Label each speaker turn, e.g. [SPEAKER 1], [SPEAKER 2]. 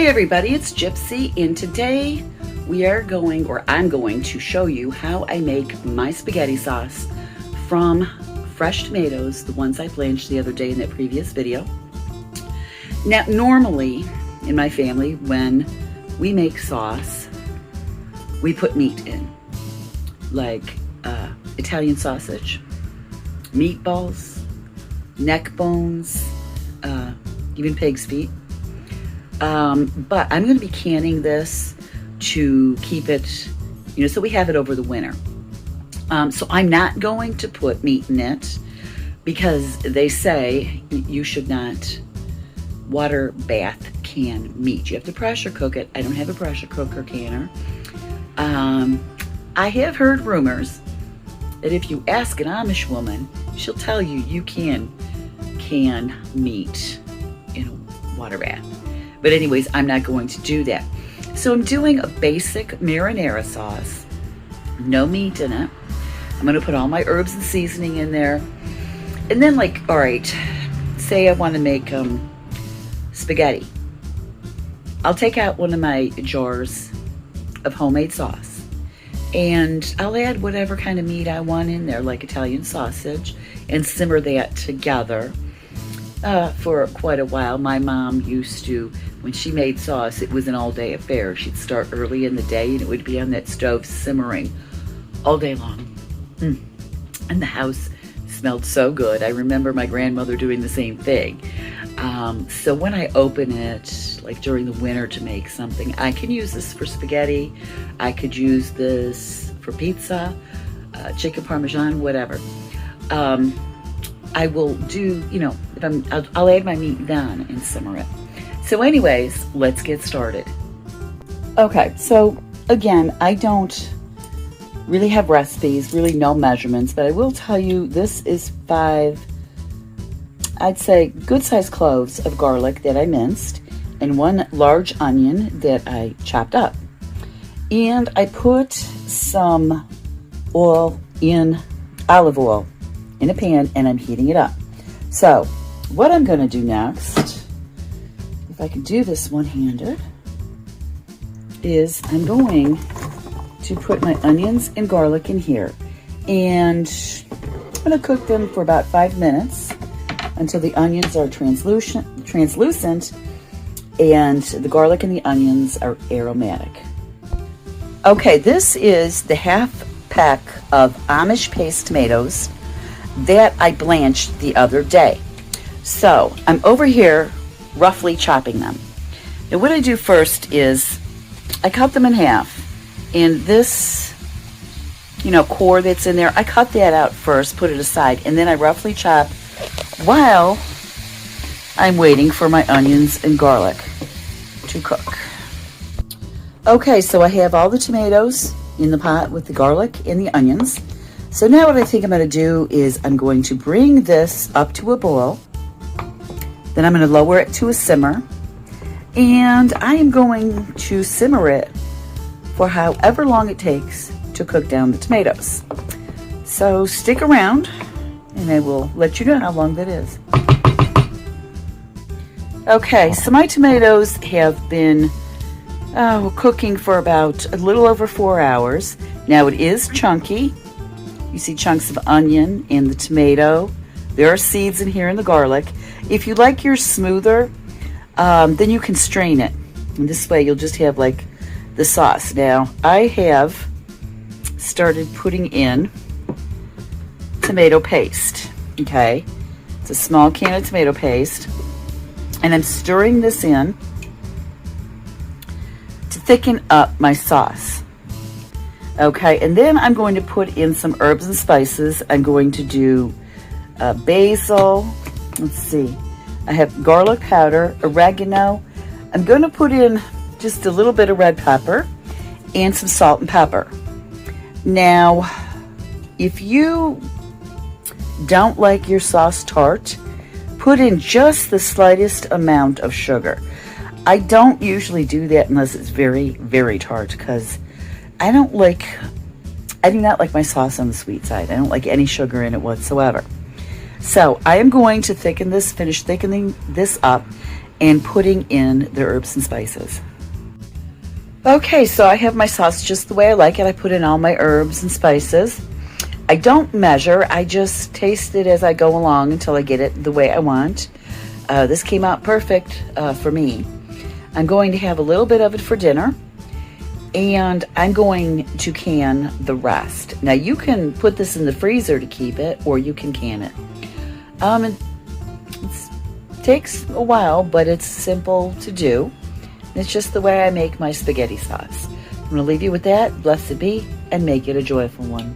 [SPEAKER 1] everybody, it's Gypsy, and today I'm going to show you how I make my spaghetti sauce from fresh tomatoes, the ones I blanched the other day in that previous video. Now, normally in my family, when we make sauce, we put meat in, like Italian sausage, meatballs, neck bones, even pig's feet. But I'm going to be canning this to keep it, so we have it over the winter. So I'm not going to put meat in it because they say you should not water bath can meat. You have to pressure cook it. I don't have a pressure cooker canner. I have heard rumors that if you ask an Amish woman, she'll tell you you can can meat in a water bath. But anyways, I'm not going to do that. So I'm doing a basic marinara sauce, no meat in it. I'm gonna put all my herbs and seasoning in there. And then all right, say I wanna make spaghetti. I'll take out one of my jars of homemade sauce and I'll add whatever kind of meat I want in there, like Italian sausage, and simmer that together for quite a while. My mom used to, when she made sauce, it was an all-day affair. She'd start early in the day and it would be on that stove simmering all day long. And the house smelled so good. I remember my grandmother doing the same thing. So when I open it, like during the winter to make something, I can use this for spaghetti. I could use this for pizza, chicken parmesan, whatever. I will do, I'll add my meat down and simmer it. So anyways, let's get started. Okay, so again, I don't really have recipes, really no measurements, but I will tell you this is 5, I'd say good sized cloves of garlic that I minced and 1 large onion that I chopped up. And I put some olive oil in a pan and I'm heating it up. So what I'm gonna do next, if I can do this one-handed, is I'm going to put my onions and garlic in here. And I'm gonna cook them for about 5 minutes until the onions are translucent and the garlic and the onions are aromatic. Okay, this is the half pack of Amish paste tomatoes that I blanched the other day. So I'm over here roughly chopping them. And what I do first is I cut them in half. And this, core that's in there, I cut that out first, put it aside, and then I roughly chop while I'm waiting for my onions and garlic to cook. Okay, so I have all the tomatoes in the pot with the garlic and the onions. So now what I think I'm going to do is I'm going to bring this up to a boil. Then I'm going to lower it to a simmer. And I am going to simmer it for however long it takes to cook down the tomatoes. So stick around and I will let you know how long that is. Okay, so my tomatoes have been cooking for about a little over 4 hours. Now it is chunky. You see chunks of onion and the tomato. There are seeds in here in the garlic. If you like yours smoother, then you can strain it. And this way you'll just have the sauce. Now I have started putting in tomato paste. Okay, it's a small can of tomato paste and I'm stirring this in to thicken up my sauce. Okay, and then I'm going to put in some herbs and spices. I'm going to do basil. Let's see, I have garlic powder, oregano. I'm going to put in just a little bit of red pepper and some salt and pepper. Now, if you don't like your sauce tart, put in just the slightest amount of sugar. I don't usually do that unless it's very, very tart because I do not like my sauce on the sweet side. I don't like any sugar in it whatsoever. So I am going to finish thickening this up, and putting in the herbs and spices. Okay, so I have my sauce just the way I like it. I put in all my herbs and spices. I don't measure, I just taste it as I go along until I get it the way I want. This came out perfect for me. I'm going to have a little bit of it for dinner, and I'm going to can the rest. Now you can put this in the freezer to keep it, or you can can it. It takes a while, but it's simple to do. It's just the way I make my spaghetti sauce. I'm going to leave you with that. Blessed be, and make it a joyful one.